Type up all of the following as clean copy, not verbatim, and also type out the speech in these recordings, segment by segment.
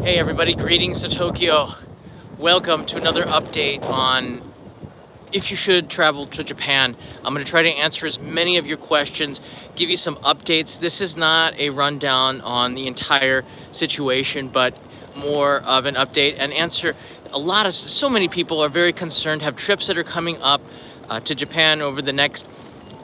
Hey everybody, greetings to Tokyo. Welcome to another update on if you should travel to Japan. I'm going to try to answer as many of your questions, give you some updates. This is not a rundown on the entire situation, but more of an update and answer so many people are very concerned, have trips that are coming up to Japan over the next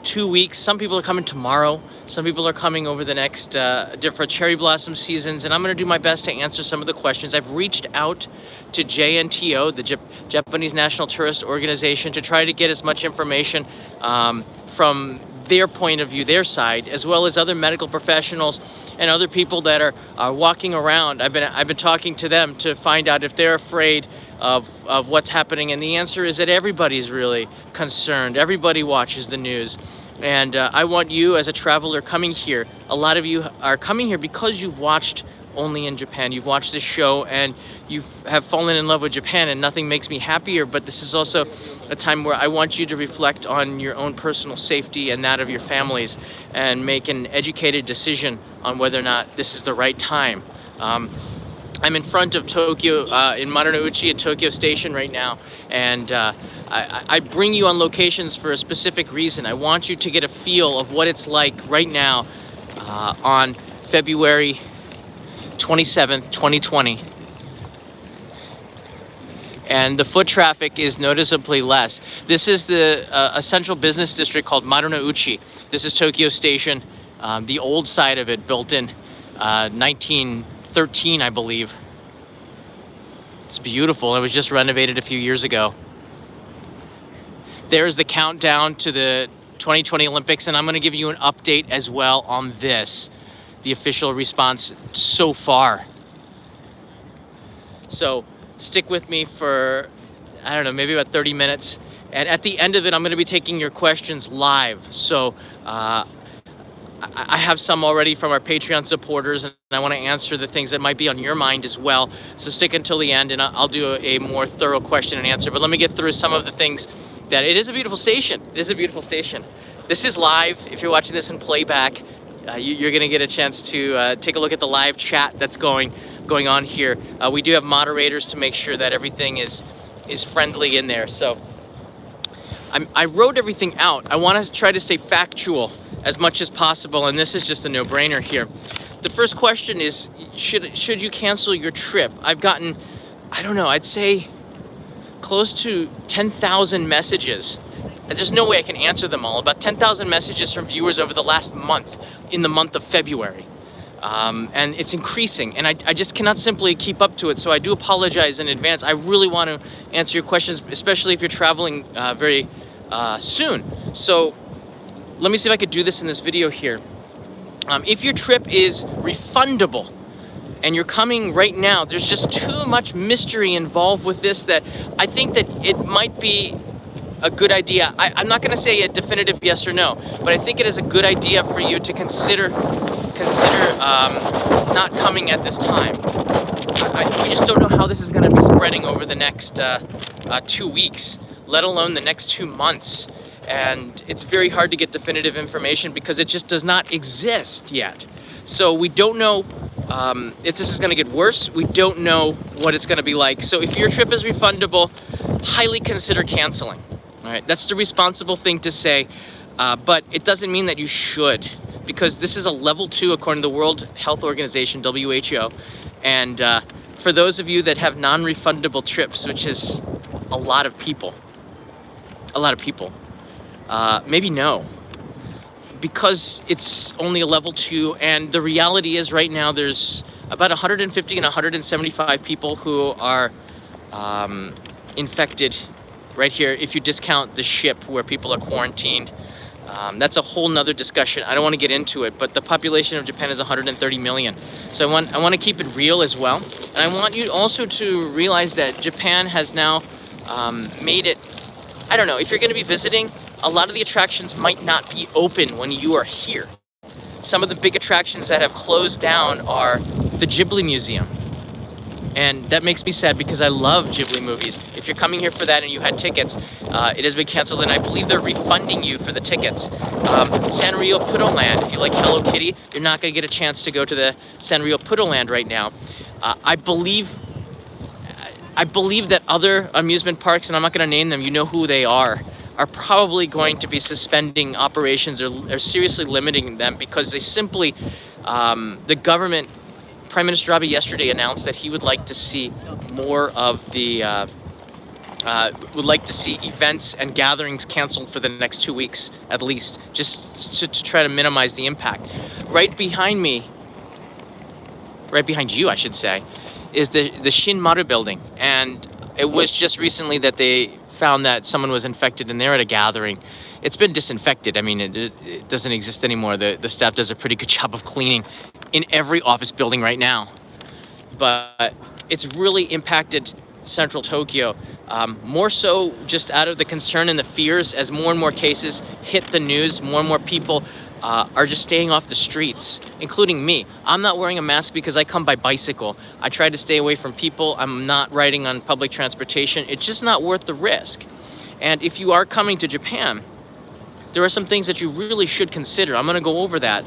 2 weeks. Some people are coming tomorrow. Some people are coming over the next different cherry blossom seasons, and I'm going to do my best to answer some of the questions. I've reached out to JNTO, the Japanese National Tourist Organization, to try to get as much information from their point of view, their side, as well as other medical professionals and other people that are walking around. I've been talking to them to find out if they're afraid of what's happening, and the answer is that everybody's really concerned. Everybody watches the news. And I want you as a traveler coming here, a lot of you are coming here because you've watched Only in Japan. You've watched this show and you have fallen in love with Japan, and nothing makes me happier, but this is also a time where I want you to reflect on your own personal safety and that of your families and make an educated decision on whether or not this is the right time. I'm in front of Tokyo, in Marunouchi at Tokyo Station right now, and I bring you on locations for a specific reason. I want you to get a feel of what it's like right now on February 27th, 2020. And the foot traffic is noticeably less. This is a central business district called Marunouchi. This is Tokyo Station, the old side of it, built in 1913, I believe. It's beautiful. It was just renovated a few years ago. There's the countdown to the 2020 Olympics, and I'm going to give you an update as well on this, the official response so far. So stick with me for, I don't know, maybe about 30 minutes. And at the end of it, I'm going to be taking your questions live. So I have some already from our Patreon supporters, and I want to answer the things that might be on your mind as well. So stick until the end, and I'll do a more thorough question and answer. But let me get through some of the things that it is a beautiful station. It is a beautiful station. This is live. If you're watching this in playback, you're going to get a chance to take a look at the live chat that's going on here. We do have moderators to make sure that everything is friendly in there. So I wrote everything out. I want to try to stay factual as much as possible, and this is just a no-brainer here. The first question is, should you cancel your trip? I've gotten, I don't know, I'd say close to 10,000 messages. There's no way I can answer them all. About 10,000 messages from viewers over the last month, in the month of February. And it's increasing, and I just cannot simply keep up to it, so I do apologize in advance. I really want to answer your questions, especially if you're traveling very soon. So let me see if I could do this in this video here. If your trip is refundable and you're coming right now, there's just too much mystery involved with this that I think that it might be a good idea. I'm not going to say a definitive yes or no, but I think it is a good idea for you to consider not coming at this time. We just don't know how this is going to be spreading over the next 2 weeks, let alone the next 2 months. And it's very hard to get definitive information because it just does not exist yet. So we don't know if this is going to get worse. We don't know what it's going to be like. So if your trip is refundable, highly consider canceling. All right, that's the responsible thing to say, but it doesn't mean that you should, because this is a level 2 according to the World Health Organization, WHO. And for those of you that have non-refundable trips, which is a lot of people, maybe no, because it's only a level 2, and the reality is right now there's about 150 and 175 people who are infected right here if you discount the ship where people are quarantined. That's a whole nother discussion. I don't want to get into it, but the population of Japan is 130 million. So I want to keep it real as well. And I want you also to realize that Japan has now made it, I don't know, if you're going to be visiting, a lot of the attractions might not be open when you are here. Some of the big attractions that have closed down are the Ghibli Museum. And that makes me sad because I love Ghibli movies. If you're coming here for that and you had tickets, it has been canceled, and I believe they're refunding you for the tickets. Sanrio Puto Land, if you like Hello Kitty, you're not going to get a chance to go to the Sanrio Puto Land right now. I believe that other amusement parks, and I'm not going to name them, you know who they are probably going to be suspending operations or seriously limiting them, because they simply, the government, Prime Minister Abe yesterday announced that he would like to see more of the, would like to see events and gatherings canceled for the next 2 weeks at least, just to try to minimize the impact. Right behind me, right behind you, I should say, is the Shinmaru building, and it was just recently that they found that someone was infected and they're at a gathering. It's been disinfected. I mean, it doesn't exist anymore. The staff does a pretty good job of cleaning in every office building right now, but it's really impacted central Tokyo, more so just out of the concern and the fears as more and more cases hit the news. More and more people are just staying off the streets, including me. I'm not wearing a mask because I come by bicycle. I try to stay away from people. I'm not riding on public transportation. It's just not worth the risk. And if you are coming to Japan, there are some things that you really should consider. I'm going to go over that.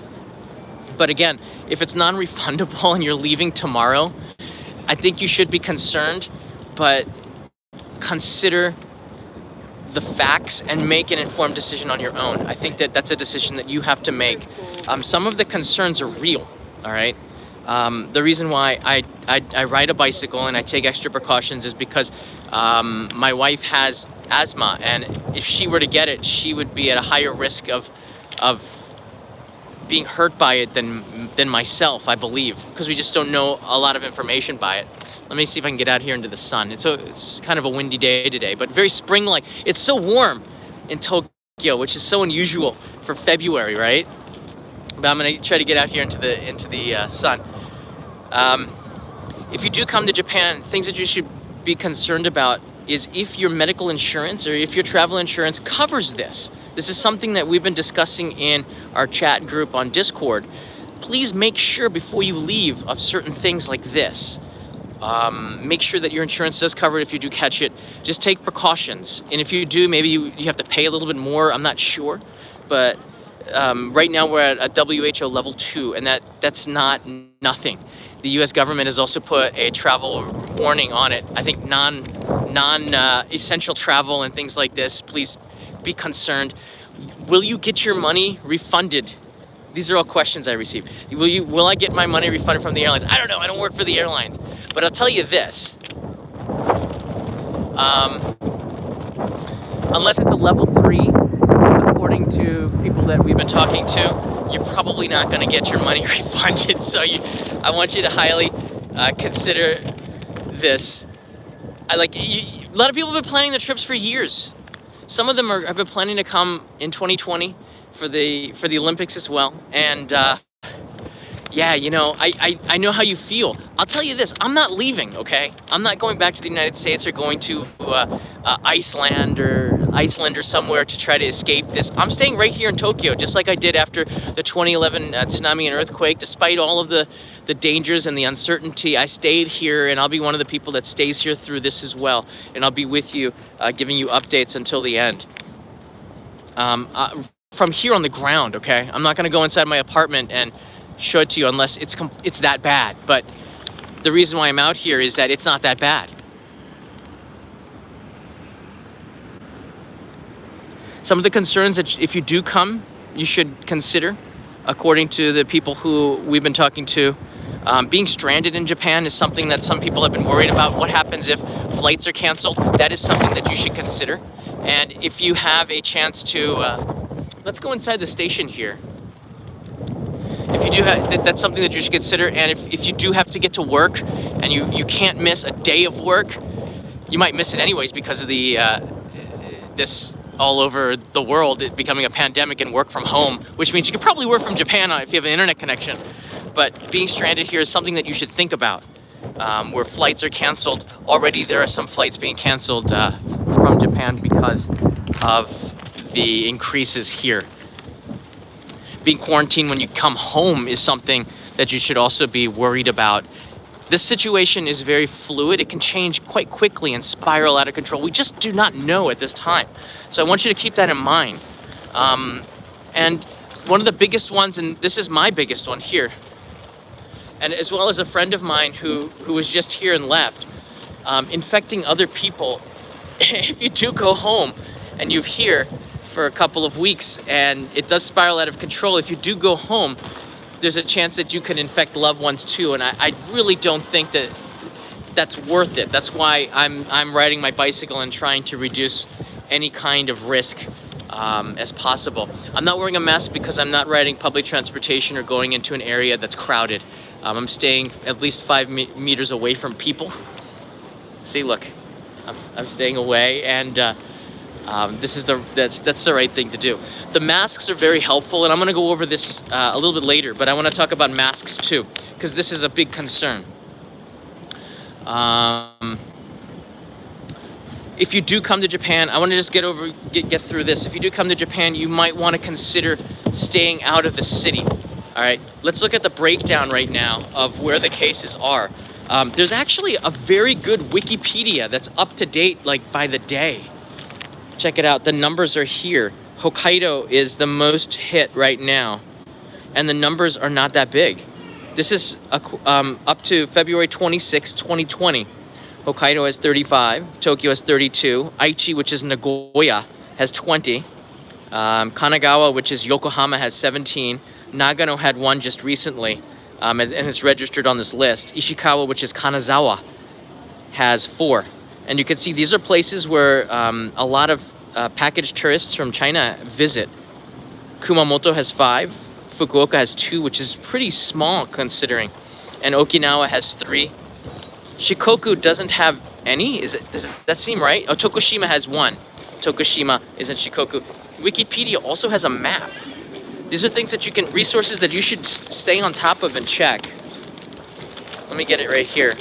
But again, if it's non-refundable and you're leaving tomorrow, I think you should be concerned, but consider the facts and make an informed decision on your own. I think that that's a decision that you have to make. Some of the concerns are real, all right? The reason why I ride a bicycle and I take extra precautions is because my wife has asthma, and if she were to get it, she would be at a higher risk of being hurt by it than myself, I believe, because we just don't know a lot of information by it. Let me see if I can get out here into the sun. It's kind of a windy day today, but very spring-like. It's so warm in Tokyo, which is so unusual for February, right? But I'm gonna try to get out here into the sun. If you do come to Japan, things that you should be concerned about is if your medical insurance or if your travel insurance covers this. This is something that we've been discussing in our chat group on Discord. Please make sure before you leave of certain things like this. Make sure that your insurance does cover it if you do catch it. Just take precautions. And if you do, maybe you have to pay a little bit more. I'm not sure. But right now we're at a WHO level 2, and that's not nothing. The US government has also put a travel warning on it. I think non-essential travel and things like this, please be concerned. Will you get your money refunded? These are all questions I receive. Will I get my money refunded from the airlines? I don't know. I don't work for the airlines. But I'll tell you this. Unless it's a level 3, according to people that we've been talking to, you're probably not going to get your money refunded. So I want you to highly consider this. A lot of people have been planning their trips for years. Some of them have been planning to come in 2020 for the Olympics as well. And yeah, you know, I know how you feel. I'll tell you this, I'm not leaving, okay? I'm not going back to the United States or going to Iceland or somewhere to try to escape this. I'm staying right here in Tokyo, just like I did after the 2011 tsunami and earthquake. Despite all of the dangers and the uncertainty, I stayed here, and I'll be one of the people that stays here through this as well. And I'll be with you, giving you updates until the end. From here on the ground, okay? I'm not gonna go inside my apartment and show it to you unless it's that bad. But the reason why I'm out here is that it's not that bad. Some of the concerns that if you do come, you should consider, according to the people who we've been talking to, being stranded in Japan is something that some people have been worried about. What happens if flights are canceled? That is something that you should consider. And if you have a chance to, let's go inside the station here. If you do have, that's something that you should consider. And if you do have to get to work and you can't miss a day of work, you might miss it anyways because of the this all over the world it becoming a pandemic and work from home, which means you could probably work from Japan if you have an internet connection. But being stranded here is something that you should think about. Where flights are canceled already, there are some flights being canceled from Japan because of the increases here. Being quarantined when you come home is something that you should also be worried about. This situation is very fluid. It can change quite quickly and spiral out of control. We just do not know at this time. So I want you to keep that in mind. And one of the biggest ones, and this is my biggest one here, and as well as a friend of mine who was just here and left, infecting other people. If you do go home and you're here for a couple of weeks and it does spiral out of control, if you do go home, there's a chance that you could infect loved ones too. And I really don't think that that's worth it. That's why I'm riding my bicycle and trying to reduce any kind of risk as possible. I'm not wearing a mask because I'm not riding public transportation or going into an area that's crowded. I'm staying at least 5 meters away from people. See, look, I'm staying away, and that's the right thing to do. The masks are very helpful, and I'm going to go over this a little bit later, but I want to talk about masks too, because this is a big concern. If you do come to Japan, I want to just get through this. If you do come to Japan, you might want to consider staying out of the city. All right, let's look at the breakdown right now of where the cases are. There's actually a very good Wikipedia that's up to date, like by the day. Check it out. The numbers are here. Hokkaido is the most hit right now, and the numbers are not that big. This is up to February 26, 2020. Hokkaido has 35, Tokyo has 32, Aichi, which is Nagoya, has 20, Kanagawa, which is Yokohama, has 17, Nagano had 1 just recently, and it's registered on this list. Ishikawa, which is Kanazawa, has 4. And you can see these are places where a lot of packaged tourists from China visit. Kumamoto has 5, Fukuoka has 2, which is pretty small considering, and Okinawa has 3. Shikoku doesn't have any. Does that seem right? Oh, Tokushima has 1. Tokushima is in Shikoku. Wikipedia also has a map. These are things that resources that you should stay on top of and check. Let me get it right here.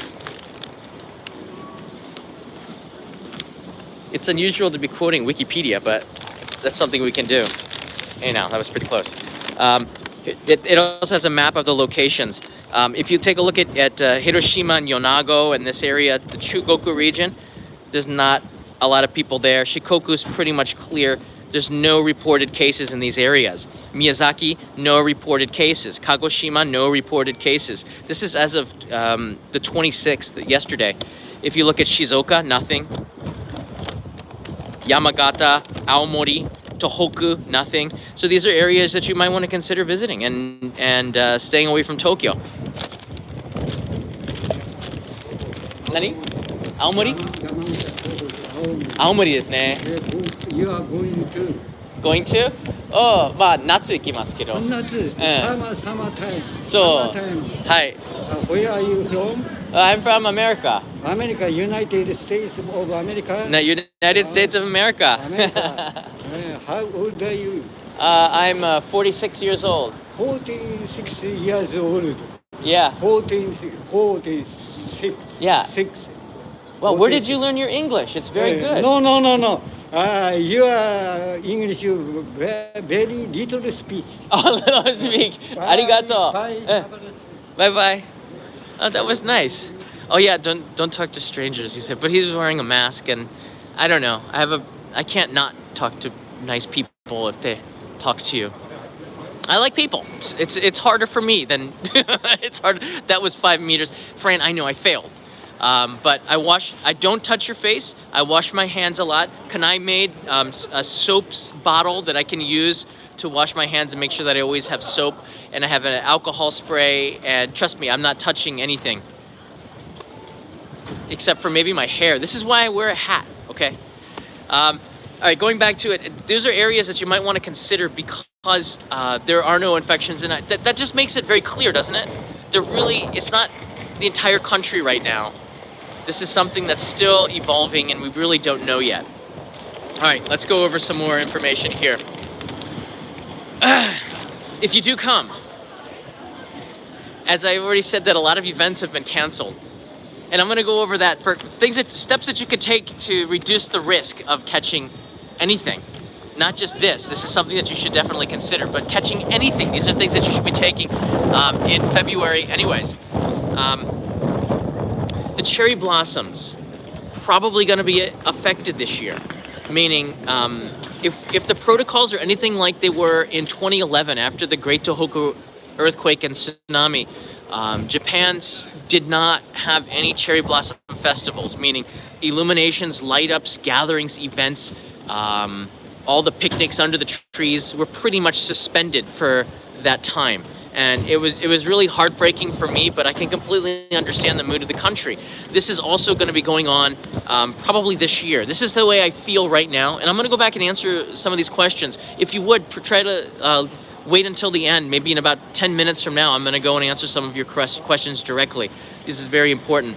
It's unusual to be quoting Wikipedia, but that's something we can do. Hey, now that was pretty close. It also has a map of the locations. If you take a look at Hiroshima and Yonago and this area, the Chugoku region, there's not a lot of people there. Shikoku is pretty much clear. There's no reported cases in these areas. Miyazaki, no reported cases. Kagoshima, no reported cases. This is as of the 26th, yesterday. If you look at Shizuoka, nothing. Yamagata, Aomori, Tohoku, nothing. So these are areas that you might want to consider visiting and staying away from Tokyo. Nani? Aomori? Aomori desu ne. You are going to? Going to? Oh, まあ夏行きますけど。夏、summer time. そう。 Summer time. はい。Where are you from? I'm from America. America, United States of America. No, United States of America. America. How old are you? I'm 46 years old. 46 years old. Yeah. 46. Yeah. 6. Well, where did you learn your English? It's very good. No. Your English very little speech. Oh, little speak. Arigato. Bye. Bye bye. Oh, that was nice. Oh yeah, don't talk to strangers, he said. But he was wearing a mask, and I don't know. I can't not talk to nice people if they talk to you. I like people. It's harder for me than it's hard. That was 5 meters. Fran, I know I failed. But I don't touch your face. I wash my hands a lot. Kanai made a soap bottle that I can use to wash my hands and make sure that I always have soap. And I have an alcohol spray. And trust me, I'm not touching anything. Except for maybe my hair. This is why I wear a hat, okay? All right, going back to it. Those are areas that you might want to consider because there are no infections. And that just makes it very clear, doesn't it? It's not the entire country right now. This is something that's still evolving and we really don't know yet. All right, let's go over some more information here. If you do come, as I already said, that a lot of events have been canceled. And I'm gonna go over that for steps that you could take to reduce the risk of catching anything. Not just this. This is something that you should definitely consider, but catching anything. These are things that you should be taking in February anyways. The cherry blossoms probably going to be affected this year, meaning if the protocols are anything like they were in 2011 after the Great Tohoku earthquake and tsunami, Japan's did not have any cherry blossom festivals, meaning illuminations, light ups, gatherings, events, all the picnics under the trees were pretty much suspended for that time. And it was really heartbreaking for me, but I can completely understand the mood of the country. This is also going to be going on probably this year. This is the way I feel right now, and I'm going to go back and answer some of these questions. If you would, try to wait until the end. Maybe in about 10 minutes from now, I'm going to go and answer some of your questions directly. This is very important.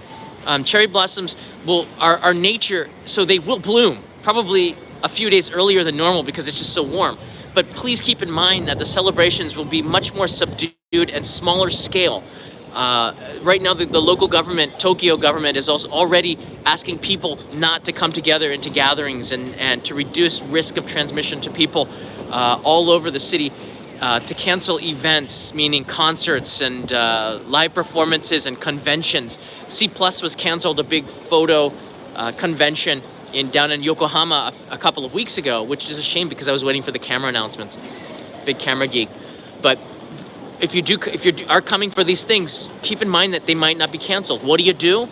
Cherry blossoms are nature, so they will bloom probably a few days earlier than normal because it's just so warm. But please keep in mind that the celebrations will be much more subdued and smaller scale. Right now, the local government, Tokyo government, is also already asking people not to come together into gatherings and to reduce risk of transmission to people all over the city, to cancel events, meaning concerts and live performances and conventions. C Plus was canceled, a big photo convention down in Yokohama a couple of weeks ago, which is a shame because I was waiting for the camera announcements. Big camera geek. But if you are coming for these things, keep in mind that they might not be canceled. What do?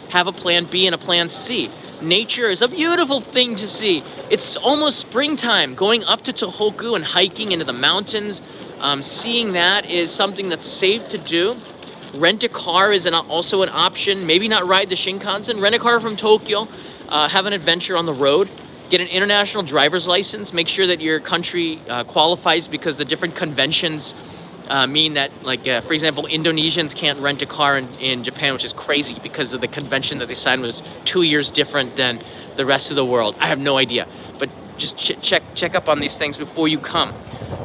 Have a plan B and a plan C. Nature is a beautiful thing to see. It's almost springtime. Going up to Tohoku and hiking into the mountains, seeing that is something that's safe to do. Rent a car is also an option. Maybe not ride the Shinkansen. Rent a car from Tokyo. Have an adventure on the road. Get an international driver's license. Make sure that your country qualifies because the different conventions mean that, like, for example, Indonesians can't rent a car in Japan, which is crazy because of the convention that they signed was 2 years different than the rest of the world. I have no idea, but just check up on these things before you come.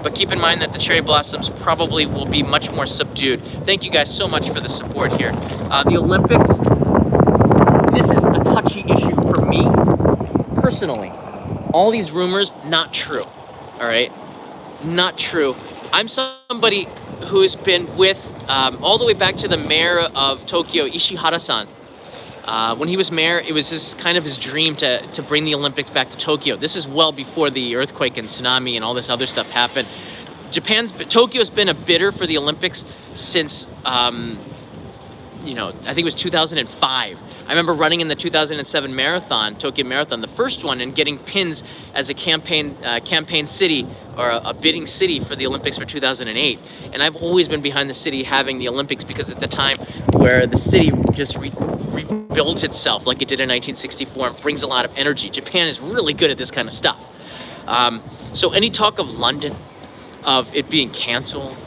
But keep in mind that the cherry blossoms probably will be much more subdued. Thank you guys so much for the support here. The Olympics, this is a touchy issue for me personally. All these rumors, not true. All right, not true. I'm somebody who's been with all the way back to the mayor of Tokyo, Ishihara-san. When he was mayor, it was his dream to bring the Olympics back to Tokyo. This is well before the earthquake and tsunami and all this other stuff happened. Tokyo's been a bidder for the Olympics since, I think it was 2005. I remember running in the 2007 marathon, Tokyo Marathon, the first one, and getting pins as a campaign city or a bidding city for the Olympics for 2008. And I've always been behind the city having the Olympics because it's a time where the city just rebuilds itself like it did in 1964 and brings a lot of energy. Japan is really good at this kind of stuff. So any talk of London, of it being canceled,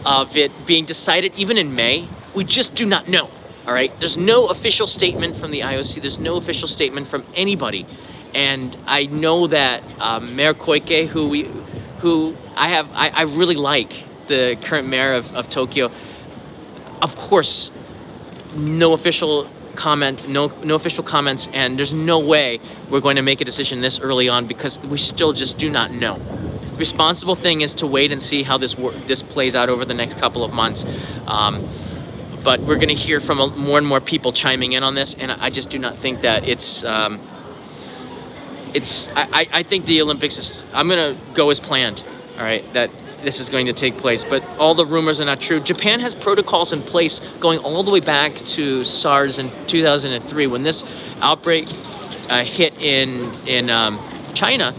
of it being decided even in May, we just do not know. All right, there's no official statement from the IOC. There's no official statement from anybody, and I know that Mayor Koike, who I really like, the current mayor of Tokyo. Of course, no official comment, no official comments, and there's no way we're going to make a decision this early on because we still just do not know. The responsible thing is to wait and see how this plays out over the next couple of months. But we're going to hear from more and more people chiming in on this, and I just do not think that it's. I think the Olympics I'm going to go as planned. All right, that this is going to take place, but all the rumors are not true. Japan has protocols in place going all the way back to SARS in 2003 when this outbreak hit in China.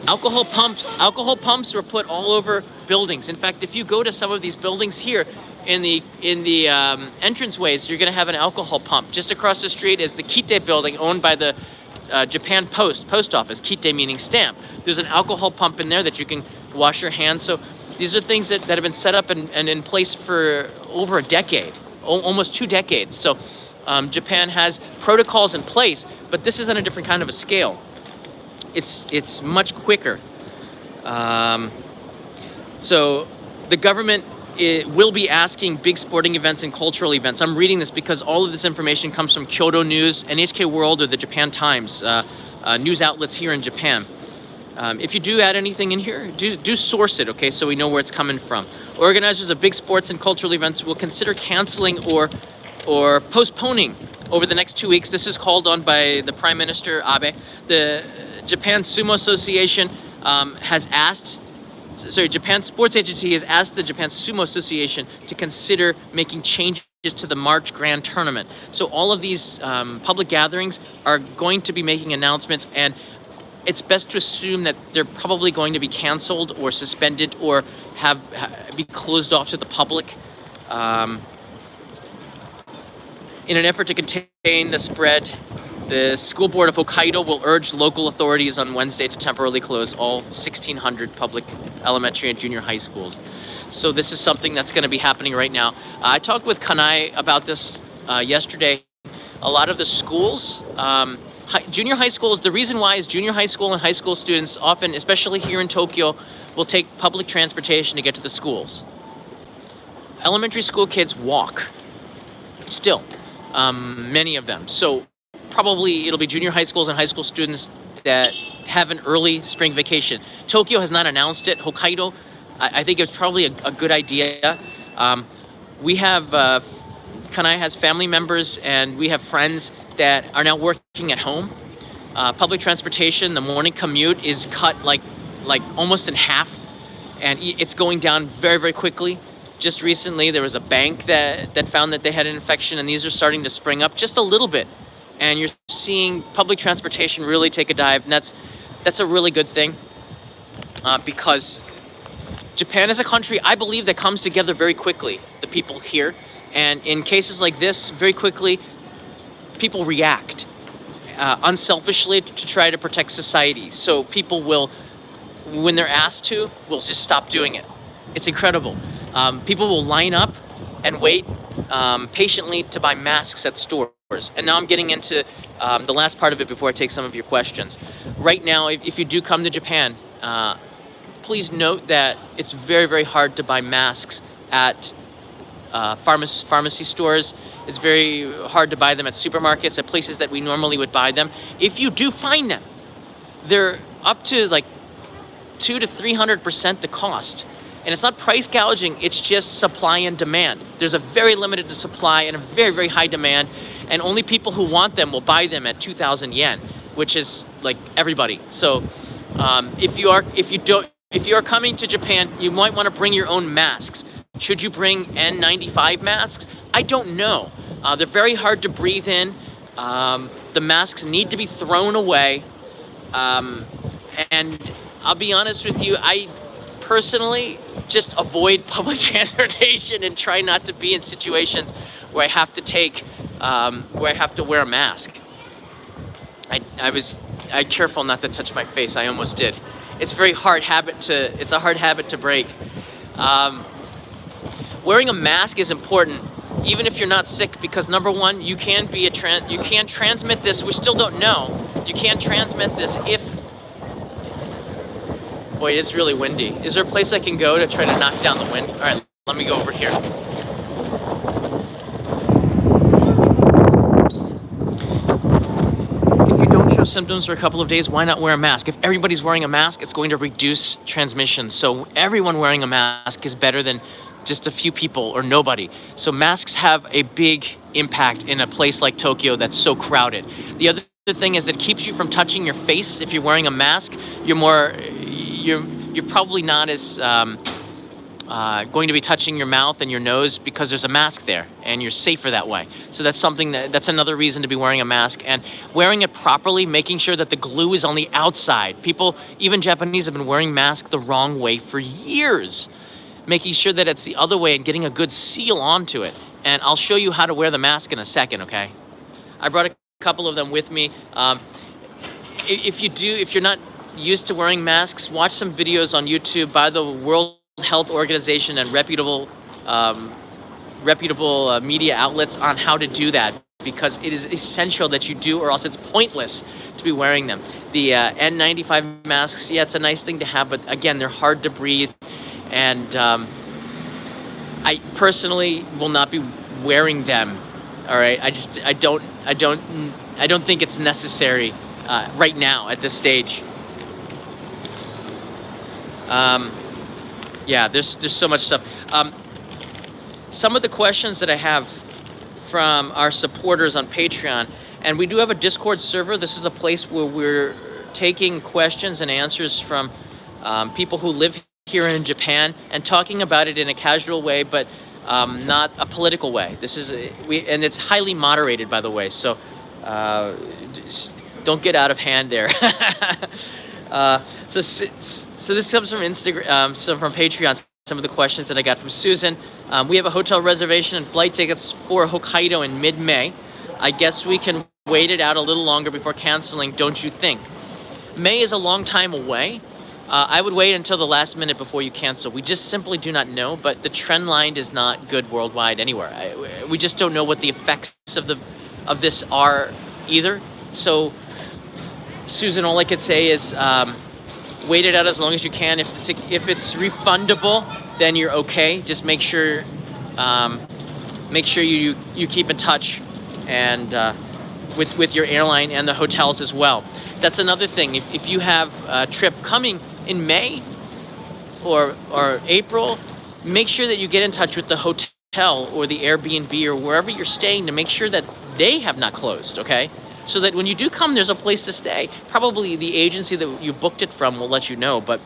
Alcohol pumps were put all over buildings. In fact, if you go to some of these buildings here, in the entranceways, you're going to have an alcohol pump. Just across the street is the Kite building owned by the Japan Post Office, Kite meaning stamp. There's an alcohol pump in there that you can wash your hands. So these are things that have been set up and in place for over a decade, almost 2 decades. So Japan has protocols in place, but this is on a different kind of a scale. It's much quicker. So the government will be asking big sporting events and cultural events. I'm reading this because all of this information comes from Kyodo News, NHK World, or the Japan Times, news outlets here in Japan. If you do add anything in here, do source it, okay, so we know where it's coming from. Organizers of big sports and cultural events will consider canceling or postponing over the next 2 weeks. This is called on by the Prime Minister Abe. The Japan Sumo Association Japan Sports Agency has asked the Japan Sumo Association to consider making changes to the March Grand Tournament. So all of these public gatherings are going to be making announcements, and it's best to assume that they're probably going to be canceled or suspended or be closed off to the public. In an effort to contain the spread, the school board of Hokkaido will urge local authorities on Wednesday to temporarily close all 1,600 public elementary and junior high schools. So this is something that's going to be happening right now. I talked with Kanai about this yesterday. A lot of the schools, junior high schools, the reason why is junior high school and high school students often, especially here in Tokyo, will take public transportation to get to the schools. Elementary school kids walk still. Many of them. So probably it'll be junior high schools and high school students that have an early spring vacation. Tokyo has not announced it. Hokkaido, I think it's probably a good idea. We have, Kanai has family members and we have friends that are now working at home. Public transportation, the morning commute is cut like almost in half, and it's going down very, very quickly. Just recently, there was a bank that found that they had an infection, and these are starting to spring up just a little bit. And you're seeing public transportation really take a dive, and that's a really good thing because Japan is a country, I believe, that comes together very quickly, the people here. And in cases like this, very quickly, people react unselfishly to try to protect society. So people will, when they're asked to, will just stop doing it. It's incredible. People will line up and wait patiently to buy masks at stores. And now I'm getting into the last part of it before I take some of your questions. Right now, if you do come to Japan, please note that it's very, very hard to buy masks at pharmacy stores. It's very hard to buy them at supermarkets, at places that we normally would buy them. If you do find them, they're up to like 200 to 300% the cost. And it's not price gouging, it's just supply and demand. There's a very limited supply and a very, very high demand, and only people who want them will buy them at 2,000 yen, which is like everybody. So if you are coming to Japan, you might want to bring your own masks. Should you bring N95 masks? I don't know. They're very hard to breathe in. The masks need to be thrown away. And I'll be honest with you, I personally just avoid public transportation and try not to be in situations where I have to wear a mask. I'm careful not to touch my face. I almost did. It's a very hard habit to break. Wearing a mask is important, even if you're not sick, because number one, you can transmit this. We still don't know. You can't transmit this if. Boy, it's really windy. Is there a place I can go to try to knock down the wind? All right, let me go over here. If you don't show symptoms for a couple of days, why not wear a mask? If everybody's wearing a mask, it's going to reduce transmission. So everyone wearing a mask is better than just a few people or nobody. So masks have a big impact in a place like Tokyo that's so crowded. The other thing is it keeps you from touching your face. If you're wearing a mask, you're probably not as going to be touching your mouth and your nose because there's a mask there, and you're safer that way. So that's another reason to be wearing a mask, and wearing it properly, making sure that the glue is on the outside. People, even Japanese, have been wearing masks the wrong way for years, making sure that it's the other way and getting a good seal onto it. And I'll show you how to wear the mask in a second, okay? I brought a couple of them with me. If you're not used to wearing masks, watch some videos on YouTube by the World Health Organization and reputable media outlets on how to do that, because it is essential that you do, or else it's pointless to be wearing them. The N95 masks, yeah, it's a nice thing to have, but again, they're hard to breathe, and I personally will not be wearing them. All right, I don't think it's necessary right now at this stage. Yeah, there's so much stuff. Some of the questions that I have from our supporters on Patreon, and we do have a Discord server. This is a place where we're taking questions and answers from people who live here in Japan and talking about it in a casual way, but not a political way. This is and it's highly moderated, by the way. So just don't get out of hand there. So this comes from Instagram, from Patreon. Some of the questions that I got from Susan. We have a hotel reservation and flight tickets for Hokkaido in mid-May. I guess we can wait it out a little longer before canceling, don't you think? May is a long time away. I would wait until the last minute before you cancel. We just simply do not know, but the trend line is not good worldwide anywhere. We just don't know what the effects of this are either. So, Susan, all I could say is wait it out as long as you can. If it's refundable, then you're okay. Just make sure you keep in touch and with your airline and the hotels as well. That's another thing. If you have a trip coming in May or April, make sure that you get in touch with the hotel or the Airbnb or wherever you're staying to make sure that they have not closed, okay? So that when you do come, there's a place to stay. Probably the agency that you booked it from will let you know, but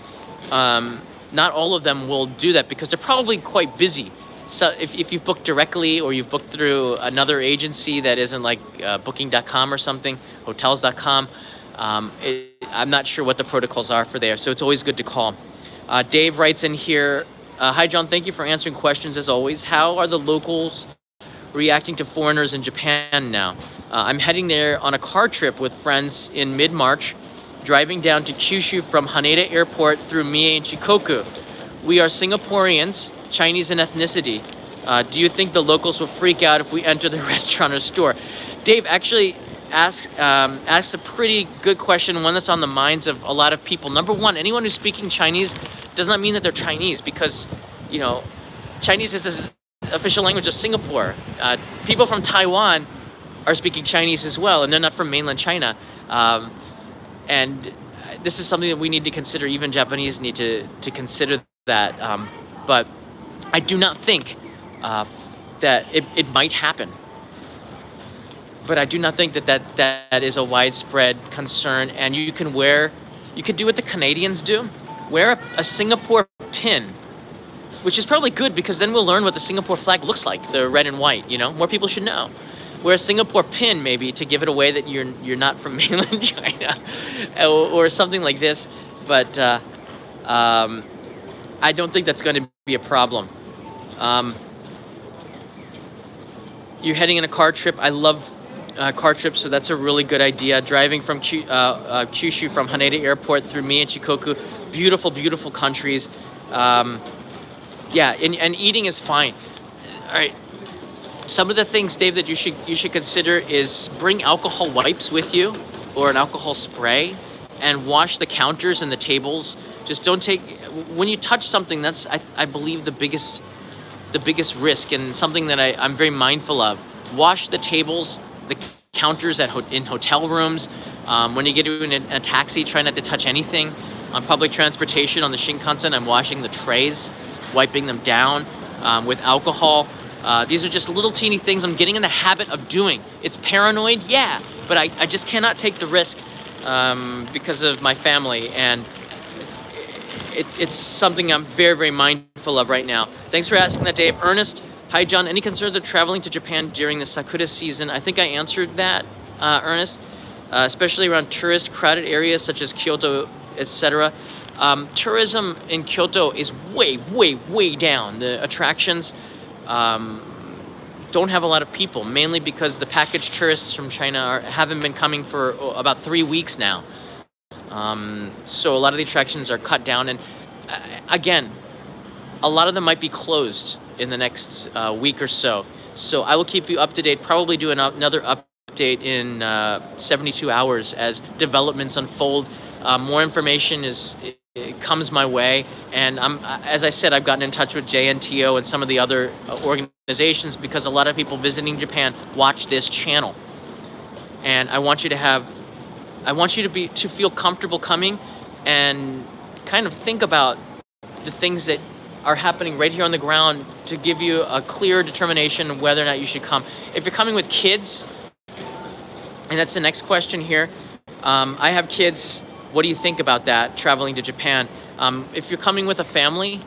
not all of them will do that because they're probably quite busy. So if you've booked directly or you've booked through another agency that isn't like booking.com or something, hotels.com, I'm not sure what the protocols are for there, so it's always good to call. Dave writes in here, hi John, thank you for answering questions as always. How are the locals reacting to foreigners in Japan now? I'm heading there on a car trip with friends in mid-March, driving down to Kyushu from Haneda Airport through Mie and Shikoku. We are Singaporeans, Chinese in ethnicity. Do you think the locals will freak out if we enter the restaurant or store? Dave actually asks a pretty good question, one that's on the minds of a lot of people. Number one, anyone who's speaking Chinese does not mean that they're Chinese because, you know, Chinese is the official language of Singapore. People from Taiwan are speaking Chinese as well, and they're not from mainland China. And this is something that we need to consider. Even Japanese need to consider that. But I do not think that it might happen. But I do not think that is a widespread concern. And you can do what the Canadians do. Wear a Singapore pin, which is probably good because then we'll learn what the Singapore flag looks like, the red and white, you know? More people should know. Wear a Singapore pin maybe to give it away that you're not from mainland China or something like this. But I don't think that's going to be a problem. You're heading in a car trip. I love car trips, so that's a really good idea. Driving from Kyushu from Haneda Airport through Mie and Shikoku, beautiful, beautiful countries. Yeah, and eating is fine. All right. Some of the things, Dave, that you should consider is bring alcohol wipes with you or an alcohol spray and wash the counters and the tables. Just don't when you touch something, that's I believe the biggest risk and something that I'm very mindful of. Wash the tables, the counters in hotel rooms. When you get in a taxi, try not to touch anything. On public transportation, on the Shinkansen, I'm washing the trays, wiping them down with alcohol. These are just little teeny things I'm getting in the habit of doing. It's paranoid, yeah, but I just cannot take the risk because of my family, and it's something I'm very, very mindful of right now. Thanks for asking that, Dave. Ernest, hi John, any concerns of traveling to Japan during the Sakura season? I think I answered that, Ernest, especially around tourist crowded areas such as Kyoto, etc. Tourism in Kyoto is way, way, way down. The attractions don't have a lot of people, mainly because the package tourists from China haven't been coming for about 3 weeks now. So a lot of the attractions are cut down, and again, a lot of them might be closed in the next week or so. So I will keep you up to date, probably do another update in 72 hours as developments unfold. More information comes my way, and as I said, I've gotten in touch with JNTO and some of the other organizations because a lot of people visiting Japan watch this channel, and I want you to feel comfortable coming and kind of think about the things that are happening right here on the ground to give you a clear determination of whether or not you should come. If you're coming with kids, and that's the next question here, I have kids. What do you think about that, traveling to Japan? If you're coming with a family,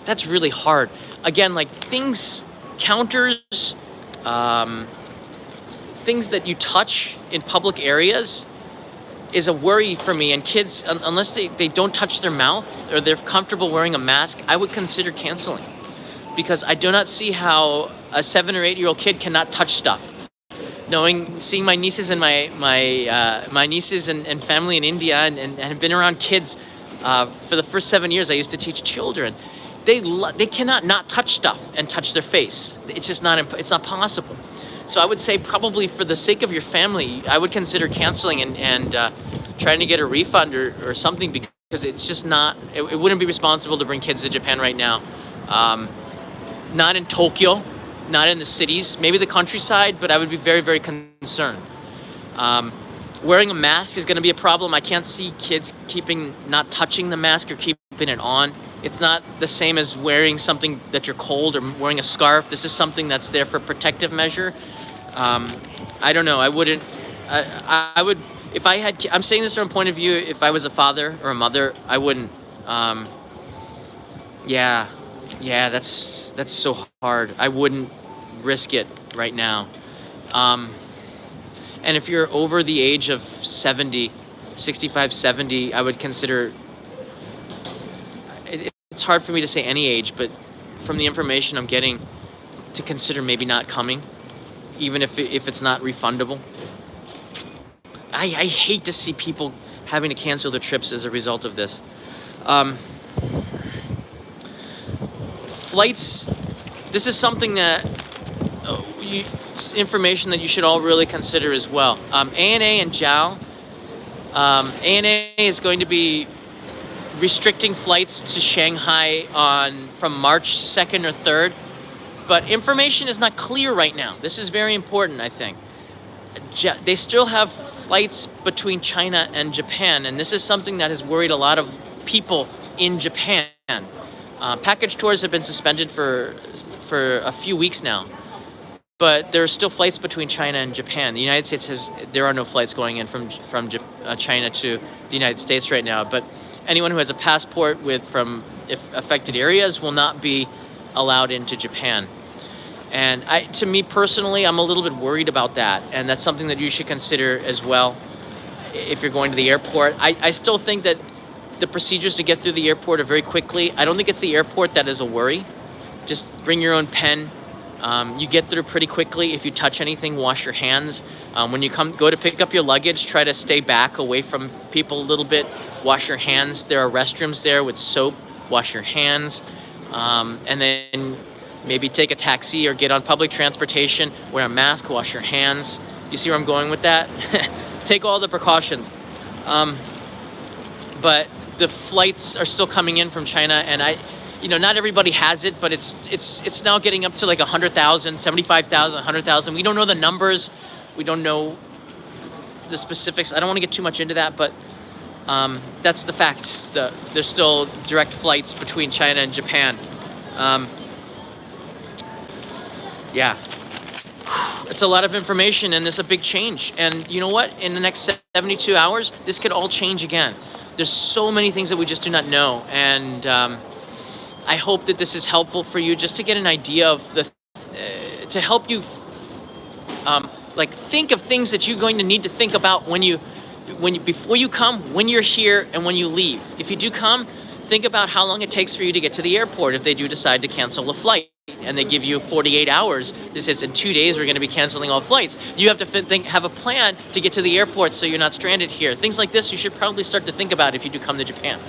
that's really hard. again, like things, counters, things that you touch in public areas is a worry for me. And kids, unless they don't touch their mouth or they're comfortable wearing a mask, I would consider canceling, because I do not see how a 7 or 8-year-old kid cannot touch stuff. Seeing my nieces and my nieces and family in India, and have been around kids for the first 7 years I used to teach children. They cannot not touch stuff and touch their face. It's just it's not possible. So I would say, probably for the sake of your family, I would consider canceling and trying to get a refund or something, because it's just not, it wouldn't be responsible to bring kids to Japan right now. Not in Tokyo, not in the cities, maybe the countryside, but I would be very, very concerned. Wearing a mask is going to be a problem. I can't see kids not touching the mask or keeping it on. It's not the same as wearing something that you're cold, or wearing a scarf. This is something that's there for protective measure. I don't know. I wouldn't. I would, if I had. I'm saying this from a point of view. If I was a father or a mother, I wouldn't. Yeah, that's so hard. I wouldn't risk it right now. And if you're over the age of 70, 65, 70, I would consider. It's hard for me to say any age, but from the information I'm getting, to consider maybe not coming, even if it's not refundable. I hate to see people having to cancel their trips as a result of this. Flights, this is something that information that you should all really consider as well. ANA and JAL, ANA is going to be restricting flights to Shanghai from March 2nd or 3rd, but information is not clear right now. This is very important, I think. They still have flights between China and Japan, and this is something that has worried a lot of people in Japan. Package tours have been suspended for a few weeks now, but there are still flights between China and Japan. The United States there are no flights going in from China to the United States right now, but anyone who has a passport from affected areas will not be allowed into Japan. And to me personally, I'm a little bit worried about that, and that's something that you should consider as well if you're going to the airport. I still think that the procedures to get through the airport are very quickly. I don't think it's the airport that is a worry. Just bring your own pen. You get through pretty quickly. If you touch anything, wash your hands. When you go to pick up your luggage, try to stay back away from people a little bit. Wash your hands. There are restrooms there with soap. Wash your hands. And then maybe take a taxi or get on public transportation. Wear a mask. Wash your hands. You see where I'm going with that? Take all the precautions. But the flights are still coming in from China, and not everybody has it, but it's now getting up to like 100,000, 75,000, 100,000. We don't know the numbers. We don't know the specifics. I don't want to get too much into that, but that's the fact. There's still direct flights between China and Japan. Yeah. It's a lot of information, and it's a big change. And you know what? In the next 72 hours, this could all change again. There's so many things that we just do not know, and I hope that this is helpful for you, just to get an idea of to help you think of things that you're going to need to think about before you come, when you're here, and when you leave. If you do come, think about how long it takes for you to get to the airport if they do decide to cancel a flight. And they give you 48 hours. This says in 2 days we're going to be canceling all flights. You have to have a plan to get to the airport so you're not stranded here. Things like this you should probably start to think about if you do come to Japan.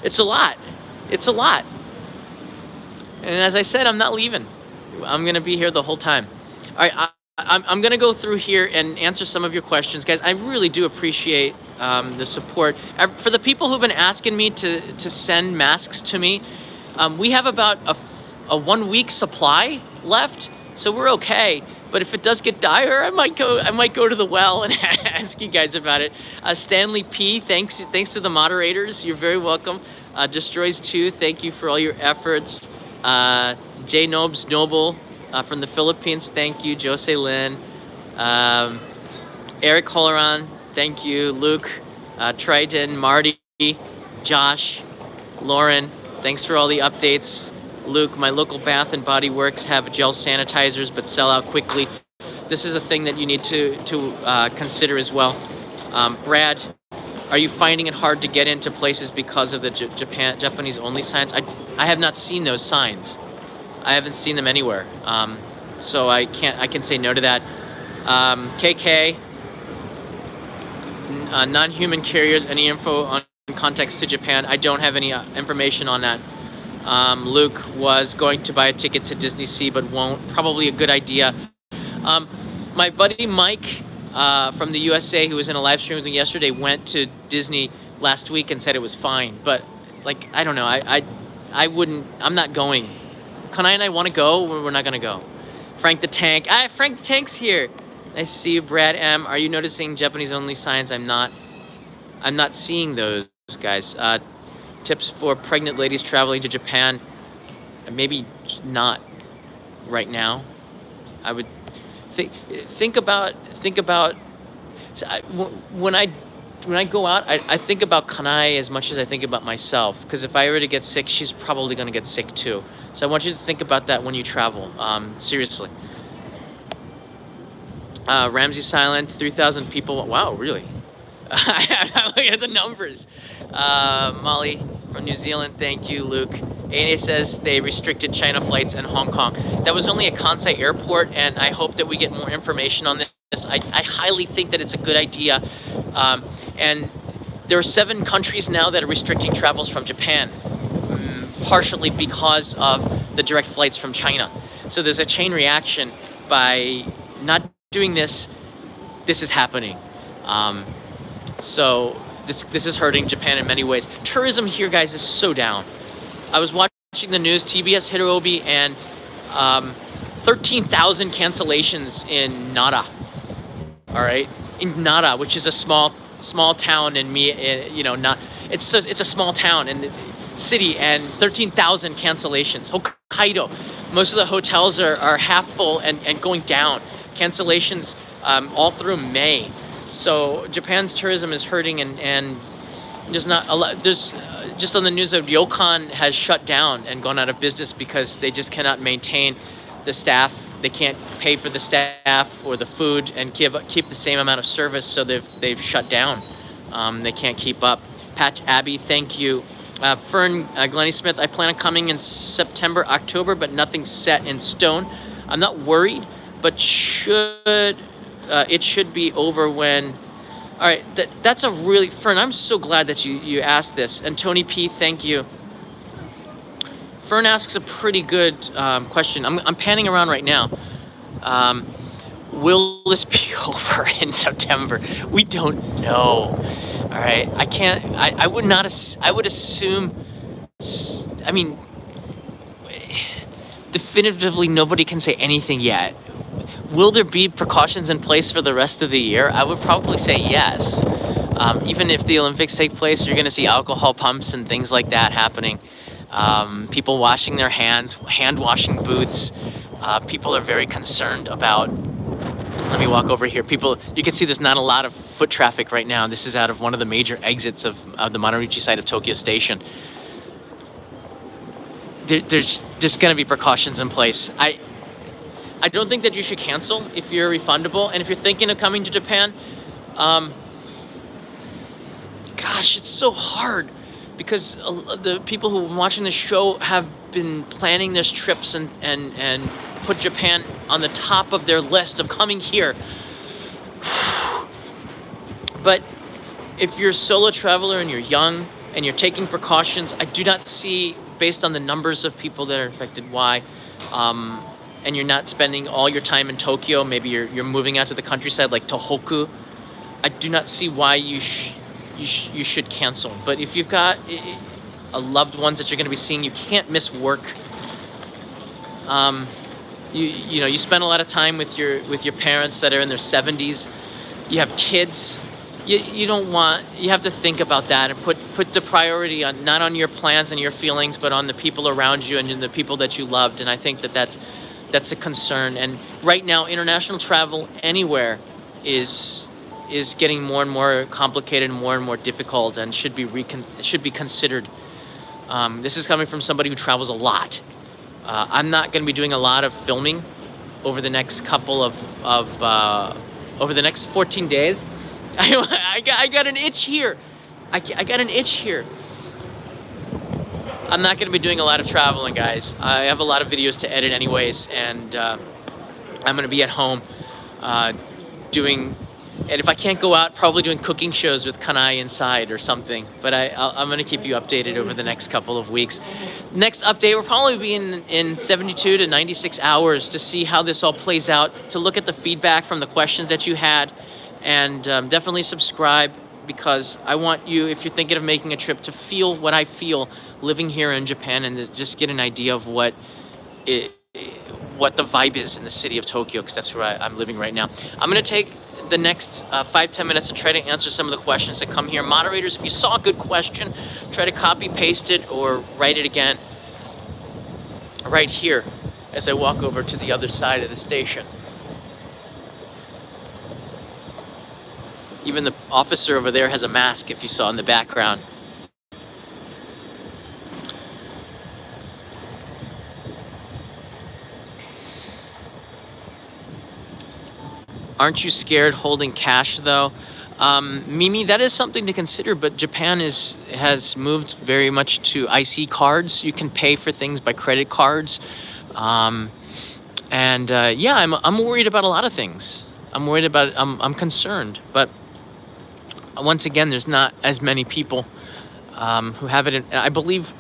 It's a lot. It's a lot. And as I said, I'm not leaving. I'm going to be here the whole time. All right, I'm going to go through here and answer some of your questions. Guys, I really do appreciate the support. For the people who've been asking me to send masks to me, we have about a 1 week supply left, so we're okay. But if it does get dire, I might go to the well and ask you guys about it. Stanley P, thanks to the moderators. You're very welcome. Destroys 2, thank you for all your efforts. J Nobs Noble from the Philippines, thank you. Jose Lin, Eric Holaran, thank you. Luke, Triton, Marty, Josh, Lauren, Thanks for all the updates. Luke, my local Bath and Body Works have gel sanitizers but sell out quickly. This is a thing that you need to consider as well. Brad, are you finding it hard to get into places because of the Japanese only signs? I have not seen those signs. I haven't seen them anywhere. So I can say no to that. KK, non-human carriers, any info on context to Japan? I don't have any information on that. Luke was going to buy a ticket to Disney Sea but won't. Probably a good idea. My buddy Mike from the USA, who was in a live stream with me yesterday, went to Disney last week and said it was fine. But like, I don't know. I wouldn't. I'm not going. Kanai and I want to go. We're not gonna go. Frank the Tank. Frank the Tank's here. Nice to see you, Brad M. Are you noticing Japanese only signs? I'm not seeing those, guys. Tips for pregnant ladies traveling to Japan? Maybe not right now. I would think about. When I go out, I think about Kanai as much as I think about myself. Because if I were to get sick, she's probably going to get sick too. So I want you to think about that when you travel. Seriously. Ramsey Silent, 3,000 people. Wow, really? I'm looking at the numbers. Molly from New Zealand, thank you, Luke. ANA says they restricted China flights in Hong Kong. That was only at Kansai Airport, and I hope that we get more information on this. I highly think that it's a good idea. And there are 7 countries now that are restricting travels from Japan, partially because of the direct flights from China. So there's a chain reaction by not doing this. This is happening. So this is hurting Japan in many ways. Tourism here, guys, is so down. I was watching the news, TBS Hirobi, and 13,000 cancellations in Nara. All right, in Nara, which is a small town in it's a small town in the city, and 13,000 cancellations. Hokkaido, most of the hotels are half full and going down. Cancellations all through May. So Japan's tourism is hurting, and there's not a lot. There's just on the news that Ryokan has shut down and gone out of business because they just cannot maintain the staff. They can't pay for the staff or the food and keep the same amount of service. So they've shut down. They can't keep up. Patch Abbey, thank you. Fern Glennie Smith, I plan on coming in September, October, but nothing's set in stone. I'm not worried, but it should be over when. All right, that's a really, Fern, I'm so glad that you asked this. And Tony P, thank you. Fern asks a pretty good question. I'm panning around right now. Will this be over in September? We don't know. All right, I would assume, I mean, definitively nobody can say anything yet. Will there be precautions in place for the rest of the year? I would probably say yes. Even if the Olympics take place, you're going to see alcohol pumps and things like that happening. People washing their hands, hand washing booths. People are very concerned about. Let me walk over here. You can see there's not a lot of foot traffic right now. This is out of one of the major exits of the Marunouchi side of Tokyo Station. There's just going to be precautions in place. I don't think that you should cancel if you're refundable. And if you're thinking of coming to Japan, gosh, it's so hard because the people who are watching the show have been planning their trips and put Japan on the top of their list of coming here. But if you're a solo traveler and you're young and you're taking precautions, I do not see, based on the numbers of people that are infected, why. And you're not spending all your time in Tokyo, maybe you're moving out to the countryside like Tohoku, I do not see why you should cancel. But if you've got loved ones that you're going to be seeing, you can't miss work. You spend a lot of time with your parents that are in their 70s. You have kids. You have to think about that and put the priority on, not on your plans and your feelings, but on the people around you and the people that you loved. And I think that's a concern. And right now, international travel anywhere is getting more and more complicated and more difficult, and should be considered. This is coming from somebody who travels a lot. I'm not going to be doing a lot of filming over the next couple of over the next 14 days. I got an itch here. I got an itch here. I'm not going to be doing a lot of traveling, guys. I have a lot of videos to edit anyways, and I'm going to be at home doing, and if I can't go out, probably doing cooking shows with Kanai inside or something. But I'm going to keep you updated over the next couple of weeks. Next update will probably be in 72 to 96 hours to see how this all plays out, to look at the feedback from the questions that you had, and definitely subscribe, because I want you, if you're thinking of making a trip, to feel what I feel living here in Japan, and to just get an idea of what the vibe is in the city of Tokyo, because that's where I'm living right now. I'm going to take the next 5-10 minutes to try to answer some of the questions that come here. Moderators, if you saw a good question, try to copy paste it or write it again right here as I walk over to the other side of the station. Even the officer over there has a mask, if you saw in the background. Aren't you scared holding cash though? Mimi, that is something to consider, but Japan has moved very much to IC cards. You can pay for things by credit cards. Yeah, I'm worried about a lot of things. I'm concerned, but once again, there's not as many people who have it. I believe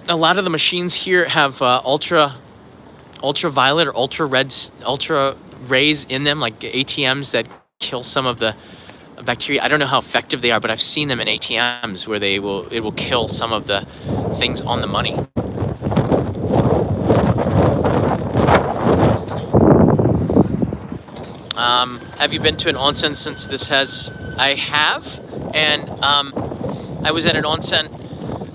a lot of the machines here have ultraviolet or ultra rays in them, like ATMs that kill some of the bacteria. I don't know how effective they are, but I've seen them in ATMs where it will kill some of the things on the money. Have you been to an onsen since this has? I have, and I was at an onsen.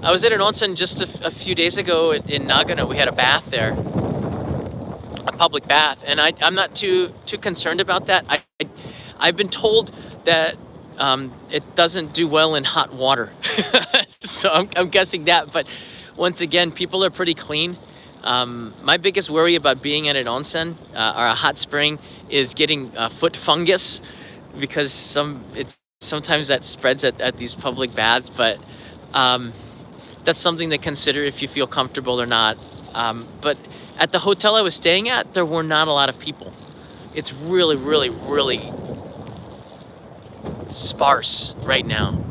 I was at an onsen just a few days ago in Nagano. We had a bath there, a public bath, and I'm not too concerned about that. I've been told that it doesn't do well in hot water, so I'm guessing that. But once again, people are pretty clean. My biggest worry about being at an onsen or a hot spring is getting foot fungus, because sometimes that spreads at these public baths. But that's something to consider if you feel comfortable or not. But at the hotel I was staying at, there were not a lot of people. It's really, really, really sparse right now.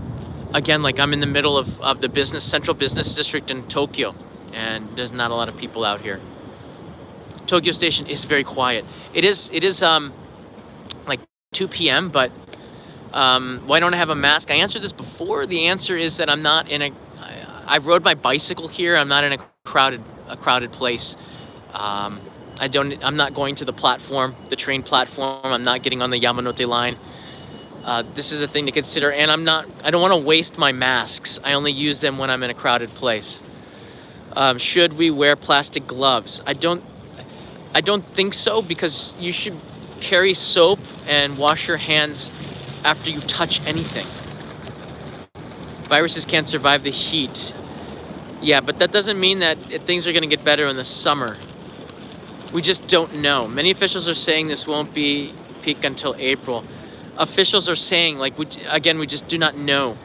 Again, like I'm in the middle of the central business district in Tokyo, and there's not a lot of people out here. Tokyo Station is very quiet. It is like 2 p.m., but why don't I have a mask? I answered this before. The answer is that I'm not in I rode my bicycle here. I'm not in a crowded place. I'm not going to the train platform. I'm not getting on the Yamanote line. This is a thing to consider, and I don't want to waste my masks. I only use them when I'm in a crowded place. Should we wear plastic gloves? I don't think so, because you should carry soap and wash your hands after you touch anything. Viruses can't survive the heat. Yeah, but that doesn't mean that things are going to get better in the summer. We just don't know. Many officials are saying this won't be peak until April. Officials are saying, like, we just do not know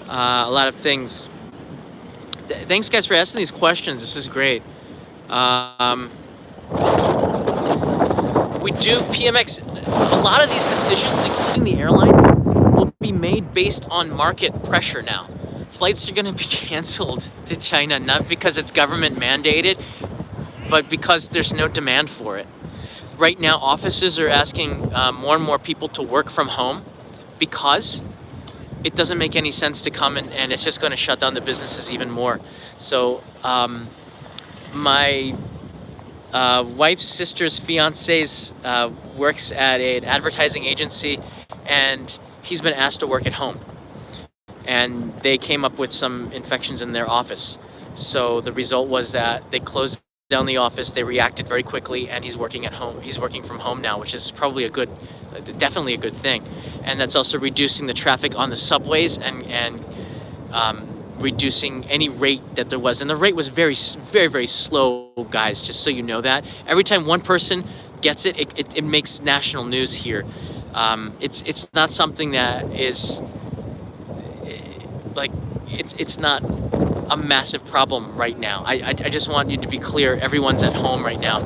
a lot of things. Thanks, guys, for asking these questions. This is great. We do PMX. A lot of these decisions, including the airlines, will be made based on market pressure now. Flights are going to be canceled to China, not because it's government mandated, but because there's no demand for it. Right now, offices are asking more and more people to work from home, because it doesn't make any sense to come and it's just going to shut down the businesses even more. So my wife's sister's fiance's works at an advertising agency, and he's been asked to work at home. And they came up with some infections in their office. So the result was that they closed down the office. They reacted very quickly, and he's working at home. He's working from home now, which is probably definitely a good thing. And that's also reducing the traffic on the subways and reducing any rate that there was. And the rate was very, very, very slow, guys, just so you know that. Every time one person gets it, it makes national news here. It's not something that is like, it's not a massive problem right now. I just want you to be clear. Everyone's at home right now,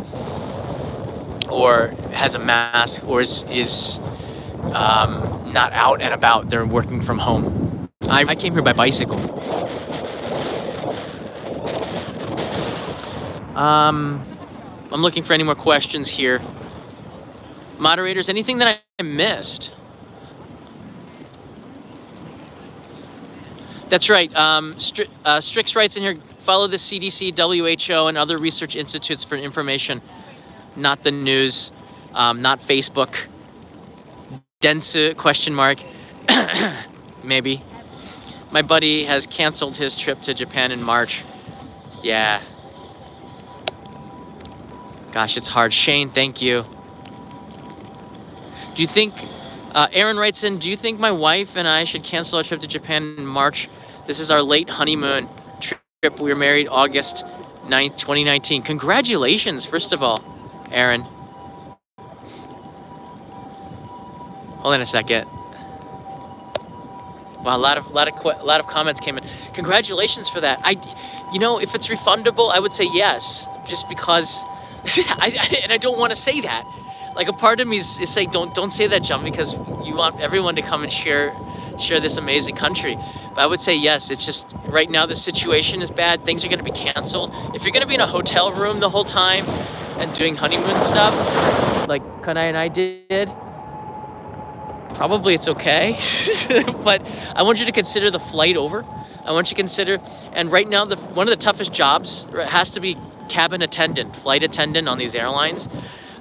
or has a mask, or is not out and about. They're working from home. I came here by bicycle. I'm looking for any more questions here. Moderators, anything that I missed? That's right. Strix writes in here, follow the CDC, WHO, and other research institutes for information, not the news, not Facebook. Densu, question mark. Maybe. My buddy has canceled his trip to Japan in March. Yeah. Gosh, it's hard. Shane, thank you. Do you think, Aaron writes in, do you think my wife and I should cancel our trip to Japan in March? This is our late honeymoon trip. We were married August 9th, 2019. Congratulations, first of all, Aaron. Hold on a second. Wow, a lot of comments came in. Congratulations for that. If it's refundable, I would say yes, just because I don't want to say that. Like, a part of me is saying don't say that, John, because you want everyone to come and share this amazing country. But I would say yes. It's just right now the situation is bad. Things are going to be canceled. If you're going to be in a hotel room the whole time and doing honeymoon stuff, like Kanai and I did, probably it's okay. But I want you to consider the flight over. I want you to consider, and right now one of the toughest jobs has to be cabin attendant, flight attendant on these airlines.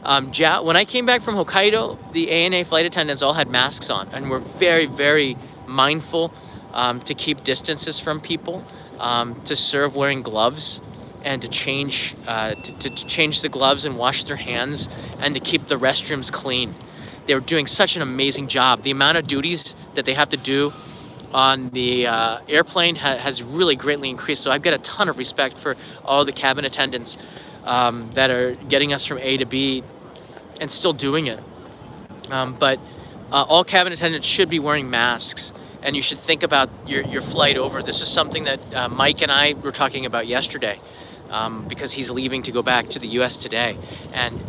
When I came back from Hokkaido, the ANA flight attendants all had masks on, and we're very, very mindful to keep distances from people, to serve wearing gloves, and to change the gloves and wash their hands, and to keep the restrooms clean. They were doing such an amazing job. The amount of duties that they have to do on the airplane has really greatly increased. So I've got a ton of respect for all the cabin attendants that are getting us from A to B and still doing it. But all cabin attendants should be wearing masks, and you should think about your flight over. This is something that Mike and I were talking about yesterday, because he's leaving to go back to the US today. And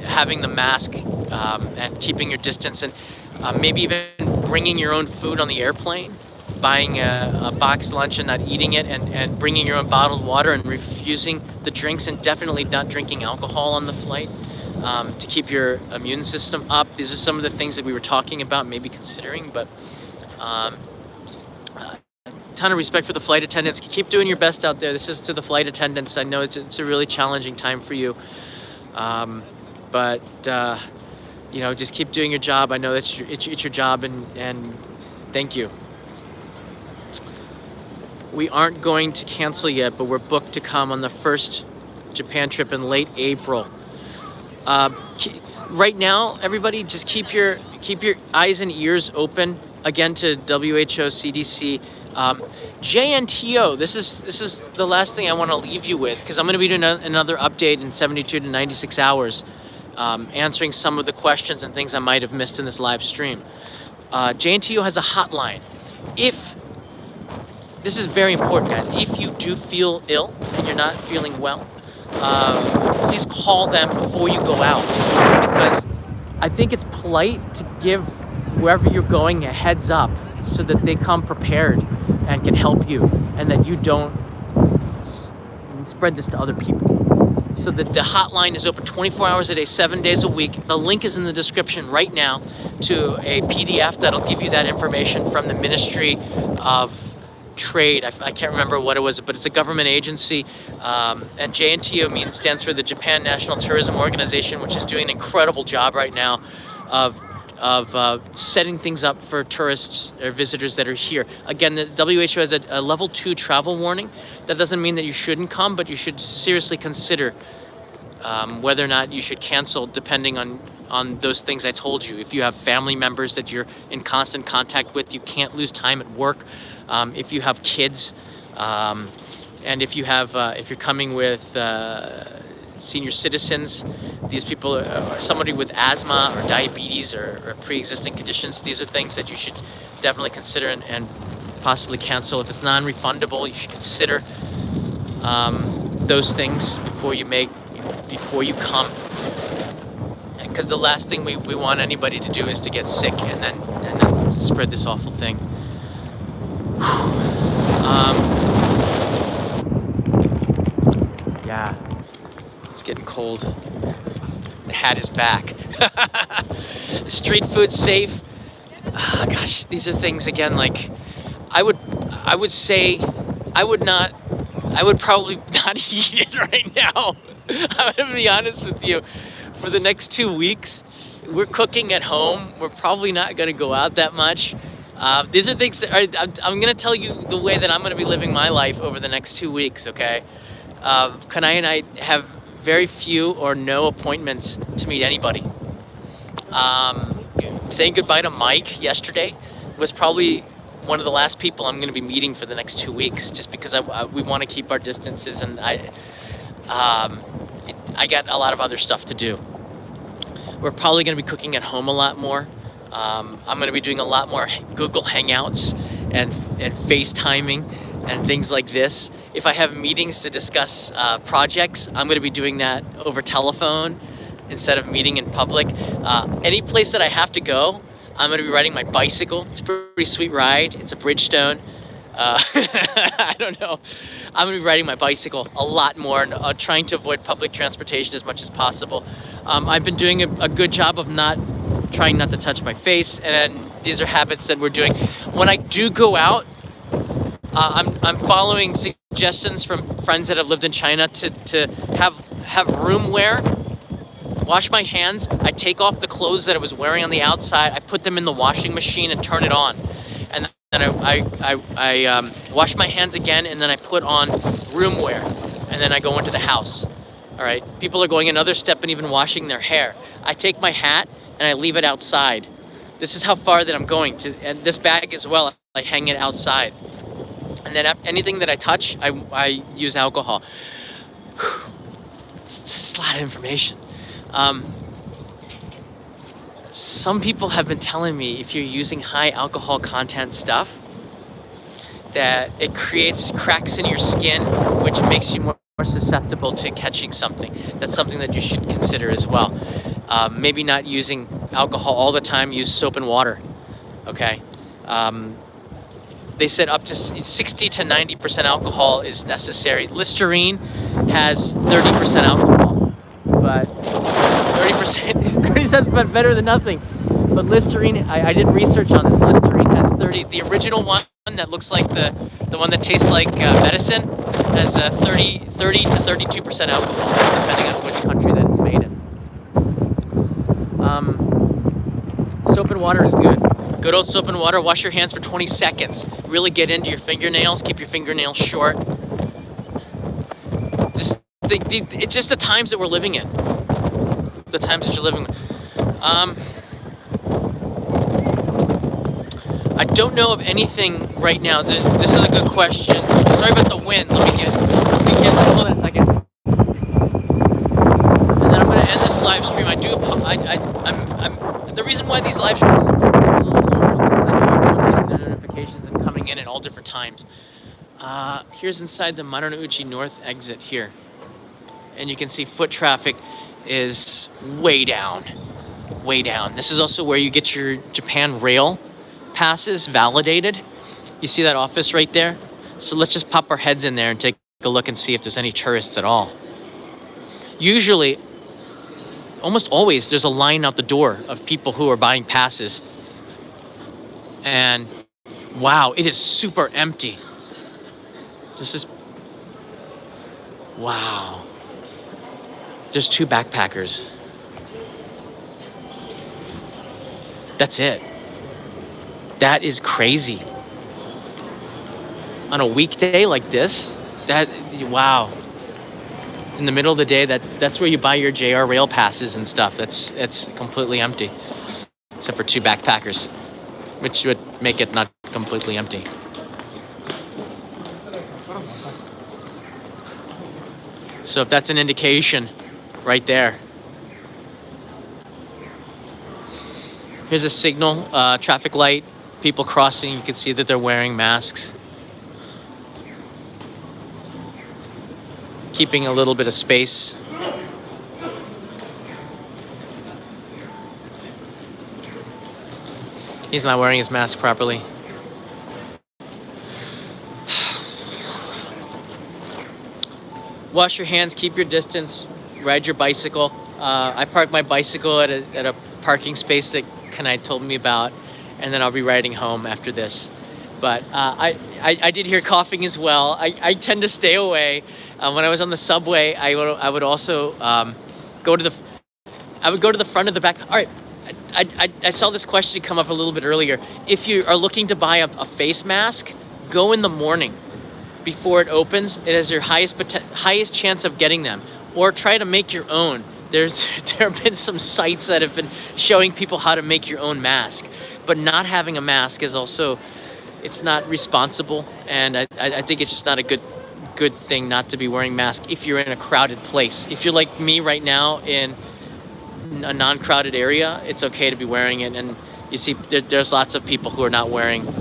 having the mask and keeping your distance, and maybe even bringing your own food on the airplane, buying a box lunch and not eating it, and bringing your own bottled water, and refusing the drinks, and definitely not drinking alcohol on the flight, to keep your immune system up. These are some of the things that we were talking about, maybe considering. But ton of respect for the flight attendants. Keep doing your best out there. This is to the flight attendants. I know it's a really challenging time for you, but just keep doing your job. I know it's your job, and thank you. We aren't going to cancel yet, but we're booked to come on the first Japan trip in late April. Right now, everybody, just keep your eyes and ears open again to WHO, CDC, JNTO. This is the last thing I want to leave you with, because I'm going to be doing another update in 72 to 96 hours, answering some of the questions and things I might have missed in this live stream. JNTO has a hotline. This is very important, guys. If you do feel ill and you're not feeling well, please call them before you go out, because I think it's polite to give wherever you're going a heads up, so that they come prepared and can help you, and that you don't spread this to other people. So that the hotline is open 24 hours a day, 7 days a week. The link is in the description right now to a PDF that'll give you that information from the Ministry of Trade. I can't remember what it was, but it's a government agency. And JNTO stands for the Japan National Tourism Organization, which is doing an incredible job right now of setting things up for tourists or visitors that are here. Again, the WHO has a level 2 travel warning. That doesn't mean that you shouldn't come, but you should seriously consider whether or not you should cancel, depending on those things I told you. If you have family members that you're in constant contact with, you can't lose time at work. If you have kids And if you're coming with senior citizens, these people are somebody with asthma or diabetes or pre-existing conditions, these are things that you should definitely consider and possibly cancel. If it's non-refundable, you should consider those things before you come, because the last thing we want anybody to do is to get sick and then spread this awful thing. Yeah, it's getting cold. The hat is back. Street food safe. Gosh, these are things again, like I would probably not eat it right now. I'm gonna be honest with you. For the next 2 weeks, we're cooking at home. We're probably not gonna go out that much. These are things that I'm gonna tell you the way that I'm gonna be living my life over the next 2 weeks, okay? Kanai and I have very few or no appointments to meet anybody. Saying goodbye to Mike yesterday was probably one of the last people I'm going to be meeting for the next 2 weeks, just because we want to keep our distances, and I got a lot of other stuff to do. We're probably going to be cooking at home a lot more. I'm going to be doing a lot more Google Hangouts and FaceTiming and things like this. If I have meetings to discuss projects, I'm going to be doing that over telephone instead of meeting in public. Any place that I have to go, I'm going to be riding my bicycle. It's a pretty sweet ride. It's a Bridgestone. I don't know. I'm going to be riding my bicycle a lot more and trying to avoid public transportation as much as possible. I've been doing a good job of trying not to touch my face, and these are habits that we're doing. When I do go out, I'm following suggestions from friends that have lived in China to have room wear. Wash my hands. I take off the clothes that I was wearing on the outside. I put them in the washing machine and turn it on. And then I wash my hands again, and then I put on room wear. And then I go into the house. All right. People are going another step and even washing their hair. I take my hat and I leave it outside. This is how far that I'm going to. And this bag as well, I hang it outside. And then anything that I touch, I use alcohol. It's a lot of information. Some people have been telling me if you're using high alcohol content stuff, that it creates cracks in your skin, which makes you more susceptible to catching something. That's something that you should consider as well. Maybe not using alcohol all the time, use soap and water, okay? They said up to 60 to 90% alcohol is necessary. Listerine has 30% alcohol, but 30% sounds better than nothing. But Listerine, I did research on this. Listerine has 30. The original one that looks like the one that tastes like medicine has 30 to 32% alcohol, depending on which country that it's made in. Soap and water is good. Good old soap and water. Wash your hands for 20 seconds. Really get into your fingernails. Keep your fingernails short. It's just the times that we're living in. The times that you're living in. I don't know of anything right now. This is a good question. Sorry about the wind. Let me get. Hold on a second. And then I'm going to end this live stream. The reason why these live streams are a little longer is because I know everyone's getting their notifications and coming in at all different times. Here's inside the Marunouchi North exit here. And you can see foot traffic is way down. Way down. This is also where you get your Japan Rail passes validated. You see that office right there? So let's just pop our heads in there and take a look and see if there's any tourists at all. Usually, almost always, there's a line out the door of people who are buying passes. And wow, it is super empty. Wow. There's 2 backpackers. That's it. That is crazy. On a weekday like this, wow. In the middle of the day, that's where you buy your JR rail passes and stuff. It's completely empty. Except for 2 backpackers, which would make it not completely empty. So if that's an indication, right there. Here's a signal, traffic light, people crossing. You can see that they're wearing masks. Keeping a little bit of space. He's not wearing his mask properly. Wash your hands, keep your distance, ride your bicycle. I parked my bicycle at a parking space that Kanai told me about, and then I'll be riding home after this. But I did hear coughing as well. I tend to stay away. When I was on the subway, I would also go to the front of the back. All right, I saw this question come up a little bit earlier. If you are looking to buy a face mask, go in the morning before it opens. It has your highest chance of getting them. Or try to make your own. There have been some sites that have been showing people how to make your own mask. But not having a mask is also, it's not responsible. And I think it's just not a good thing not to be wearing masks if you're in a crowded place. If you're like me right now in a non-crowded area, it's okay to be wearing it. And you see there's lots of people who are not wearing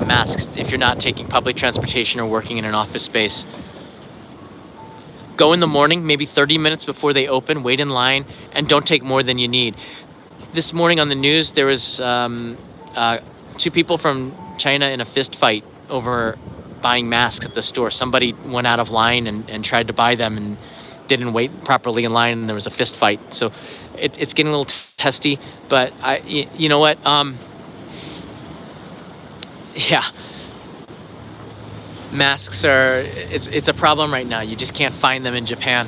masks if you're not taking public transportation or working in an office space. Go in the morning, maybe 30 minutes before they open, wait in line, and don't take more than you need. This morning on the news, there was 2 people from China in a fist fight over buying masks at the store. Somebody went out of line and tried to buy them and didn't wait properly in line, and there was a fist fight. So it's getting a little testy, but you know what? Yeah. Masks are, it's a problem right now. You just can't find them in Japan.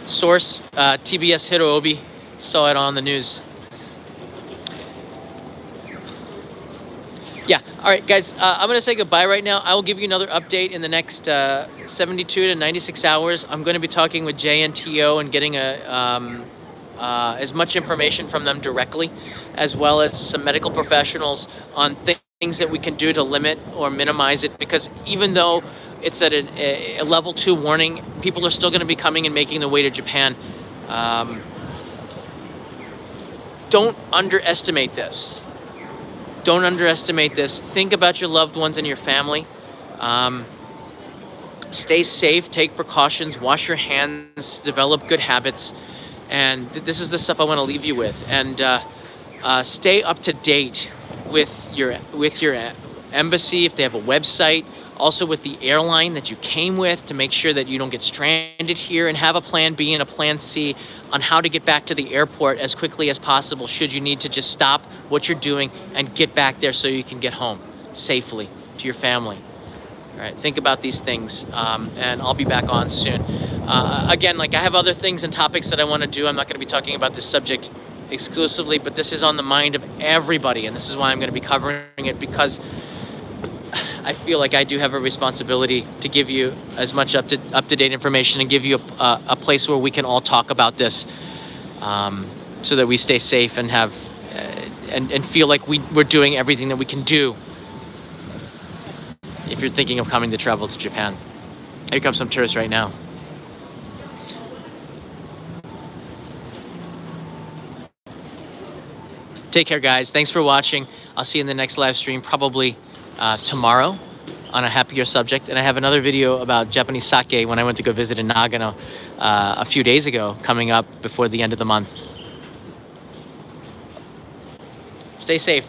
Source, TBS Hiroobi, saw it on the news. Yeah, all right, guys, I'm going to say goodbye right now. I will give you another update in the next 72 to 96 hours. I'm going to be talking with JNTO and getting as much information from them directly, as well as some medical professionals on things that we can do to limit or minimize it, because even though it's at a level 2 warning, people are still going to be coming and making their way to Japan. Don't underestimate this. Don't underestimate this. Think about your loved ones and your family. Stay safe, take precautions, wash your hands, develop good habits. And this is the stuff I want to leave you with. And stay up to date with your embassy if they have a website, also with the airline that you came with, to make sure that you don't get stranded here, and have a plan B and a plan C on how to get back to the airport as quickly as possible should you need to just stop what you're doing and get back there so you can get home safely to your family. All right, think about these things, and I'll be back on soon. Again, like, I have other things and topics that I want to do. I'm not going to be talking about this subject exclusively, but this is on the mind of everybody, and this is why I'm going to be covering it, because I feel like I do have a responsibility to give you as much up-to-date information and give you a place where we can all talk about this, so that we stay safe and have and feel like we're doing everything that we can do if you're thinking of coming to travel to Japan. Here comes some tourists right now. Take care, guys. Thanks for watching. I'll see you in the next live stream, probably tomorrow, on a happier subject. And I have another video about Japanese sake when I went to go visit in Nagano a few days ago, coming up before the end of the month. Stay safe.